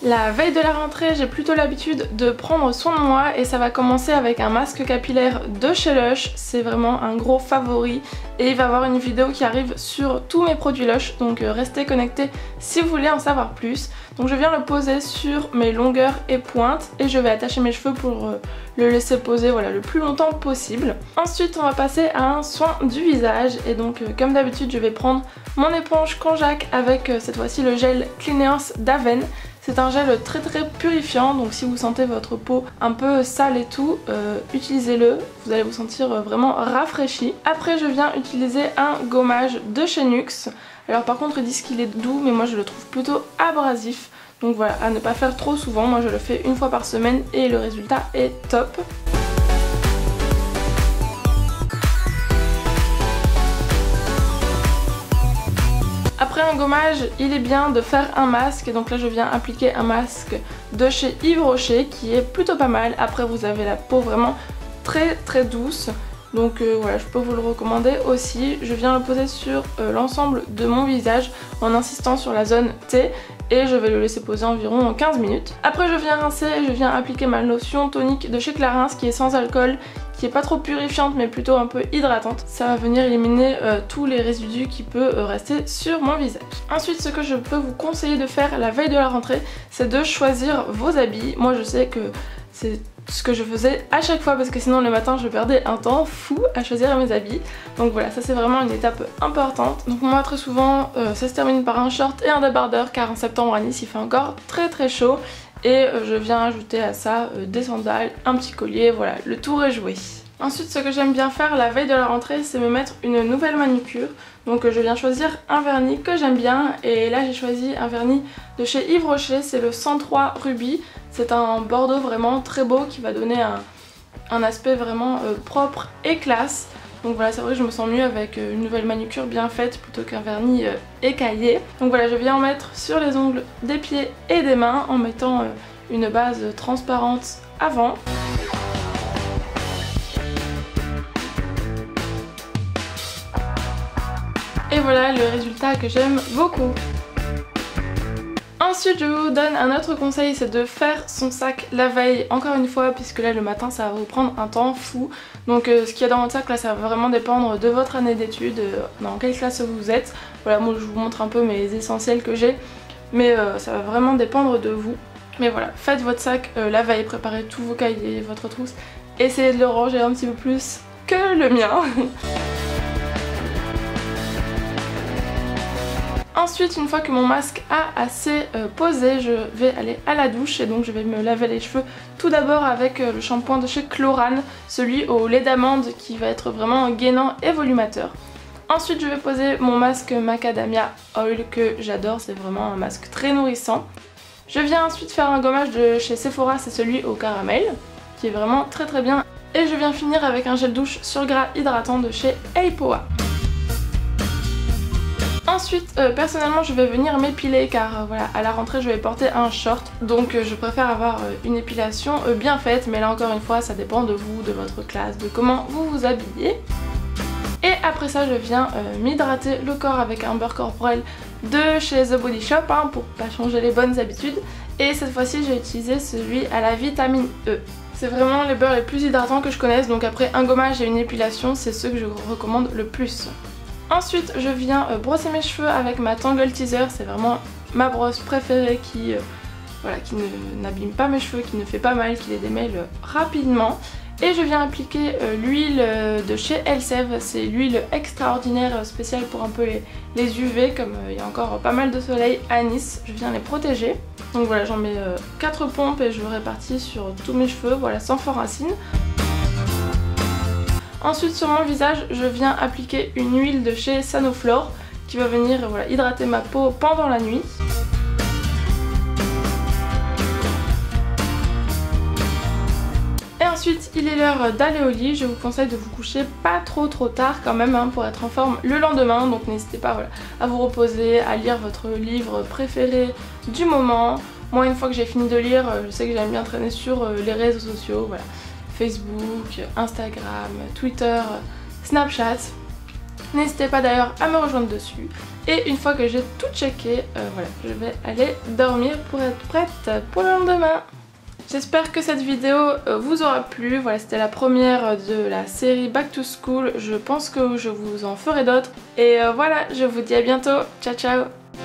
La veille de la rentrée, j'ai plutôt l'habitude de prendre soin de moi et ça va commencer avec un masque capillaire de chez Lush. C'est vraiment un gros favori et il va y avoir une vidéo qui arrive sur tous mes produits Lush, donc restez connectés si vous voulez en savoir plus. Donc je viens le poser sur mes longueurs et pointes et je vais attacher mes cheveux pour le laisser poser le plus longtemps possible. Ensuite on va passer à un soin du visage et donc comme d'habitude je vais prendre mon éponge Konjac avec cette fois-ci le gel Cleaners d'Aven. C'est un gel très purifiant, donc si vous sentez votre peau un peu sale et tout, utilisez-le, vous allez vous sentir vraiment rafraîchi. Après je viens utiliser un gommage de chez NYX. Alors par contre ils disent qu'il est doux mais moi je le trouve plutôt abrasif. Donc voilà, à ne pas faire trop souvent, moi je le fais une fois par semaine et le résultat est top. Après un gommage, il est bien de faire un masque, donc là je viens appliquer un masque de chez Yves Rocher qui est plutôt pas mal. Après vous avez la peau vraiment très douce, donc voilà, je peux vous le recommander aussi. Je viens le poser sur l'ensemble de mon visage en insistant sur la zone T et je vais le laisser poser environ 15 minutes. Après je viens rincer et je viens appliquer ma lotion tonique de chez Clarins qui est sans alcool, qui est pas trop purifiante mais plutôt un peu hydratante. Ça va venir éliminer tous les résidus qui peuvent rester sur mon visage. Ensuite ce que je peux vous conseiller de faire la veille de la rentrée, c'est de choisir vos habits. Moi je sais que c'est ce que je faisais à chaque fois parce que sinon le matin je perdais un temps fou à choisir mes habits. Donc voilà, ça c'est vraiment une étape importante. Donc moi très souvent ça se termine par un short et un débardeur car en septembre à Nice il fait encore très chaud. Et je viens ajouter à ça des sandales, un petit collier, voilà, le tour est joué. Ensuite ce que j'aime bien faire la veille de la rentrée c'est me mettre une nouvelle manucure. Donc je viens choisir un vernis que j'aime bien et là j'ai choisi un vernis de chez Yves Rocher, c'est le 103 Ruby. C'est un bordeaux vraiment très beau qui va donner un aspect vraiment propre et classe. Donc voilà, c'est vrai que je me sens mieux avec une nouvelle manucure bien faite plutôt qu'un vernis écaillé. Donc voilà, je viens en mettre sur les ongles des pieds et des mains en mettant une base transparente avant. Et voilà le résultat que j'aime beaucoup. Ensuite je vous donne un autre conseil, c'est de faire son sac la veille, encore une fois, puisque là le matin ça va vous prendre un temps fou. Donc ce qu'il y a dans votre sac là ça va vraiment dépendre de votre année d'études, dans quelle classe vous êtes. Voilà, moi je vous montre un peu mes essentiels que j'ai, mais ça va vraiment dépendre de vous. Mais voilà, faites votre sac la veille, préparez tous vos cahiers, votre trousse, essayez de le ranger un petit peu plus que le mien. Ensuite, une fois que mon masque a assez posé, je vais aller à la douche et donc je vais me laver les cheveux tout d'abord avec le shampoing de chez Chlorane, celui au lait d'amande qui va être vraiment gainant et volumateur. Ensuite, je vais poser mon masque Macadamia Oil que j'adore, c'est vraiment un masque très nourrissant. Je viens ensuite faire un gommage de chez Sephora, c'est celui au caramel, qui est vraiment très bien. Et je viens finir avec un gel douche sur gras hydratant de chez Eipoa. Ensuite, personnellement je vais venir m'épiler car voilà, à la rentrée je vais porter un short, donc je préfère avoir une épilation bien faite, mais là encore une fois ça dépend de vous, de votre classe, de comment vous vous habillez. Et après ça je viens m'hydrater le corps avec un beurre corporel de chez The Body Shop pour pas changer les bonnes habitudes, et cette fois-ci j'ai utilisé celui à la vitamine E. C'est vraiment les beurres les plus hydratants que je connaisse, donc après un gommage et une épilation c'est ceux que je recommande le plus. Ensuite je viens brosser mes cheveux avec ma Tangle Teaser, c'est vraiment ma brosse préférée qui n'abîme pas mes cheveux, qui ne fait pas mal, qui les démêle rapidement. Et je viens appliquer l'huile de chez Elseve, c'est l'huile extraordinaire spéciale pour un peu les UV, comme il y a encore pas mal de soleil à Nice, je viens les protéger. Donc voilà, j'en mets 4 pompes et je le répartis sur tous mes cheveux, voilà, sans fond racine. Ensuite sur mon visage je viens appliquer une huile de chez Sanoflore qui va venir hydrater ma peau pendant la nuit. Et ensuite il est l'heure d'aller au lit, je vous conseille de vous coucher pas trop tard quand même pour être en forme le lendemain, donc n'hésitez pas à vous reposer, à lire votre livre préféré du moment. Moi une fois que j'ai fini de lire, je sais que j'aime bien traîner sur les réseaux sociaux, voilà. Facebook, Instagram, Twitter, Snapchat. N'hésitez pas d'ailleurs à me rejoindre dessus. Et une fois que j'ai tout checké, voilà, je vais aller dormir pour être prête pour le lendemain. J'espère que cette vidéo vous aura plu. Voilà, c'était la première de la série Back to School. Je pense que je vous en ferai d'autres. Et voilà, je vous dis à bientôt. Ciao ciao.